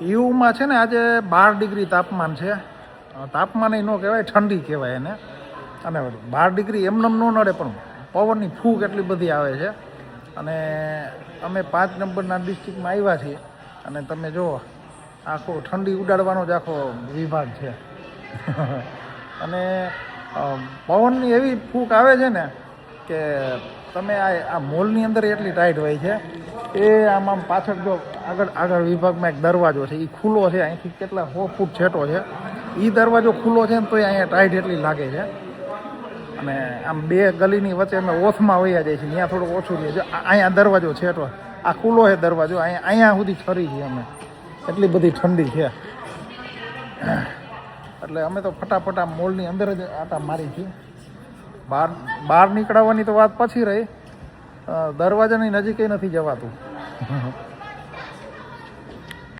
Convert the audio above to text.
યુમાં છે ને આજે 12 ડિગ્રી તાપમાન છે. તાપમાન ન કહેવાય, ઠંડી કહેવાય એને. અને 12 ડિગ્રી એમને ન નડે, પણ પવનની ફૂંક એટલી બધી આવે છે. અને અમે 5 નંબરના ડિસ્ટ્રિક્ટમાં આવ્યા છીએ, અને તમે જુઓ આખો ઠંડી ઉડાડવાનો જ આખો વિભાગ છે. અને પવનની એવી ફૂંક આવે છે ને કે તમે આ મોલની અંદર એટલી ટાઈટ હોય છે. એ આમ પાછળ જો આગળ વિભાગમાં એક દરવાજો છે, એ ખુલ્લો છે. અહીંથી કેટલા 100 ફૂટ છેટો છે. એ દરવાજો ખુલ્લો છે ને તોય અહીંયા ટાઈટ એટલી લાગે છે. અને આમ 2 ગલીની વચ્ચે અમે ઓથમાં વયા જાય છે, ત્યાં થોડુંક ઓછું રહે છે. અહીંયા દરવાજો છેટો, આ ખુલ્લો છે દરવાજો, અહીંયા સુધી ફરી છીએ અમે, એટલી બધી ઠંડી છે. એટલે અમે તો ફટાફટ આ મોલની અંદર જ આટા મારી છીએ. બહાર નીકળવાની તો વાત પછી રહી, દરવાજાની નજીકે નથી જવાતું.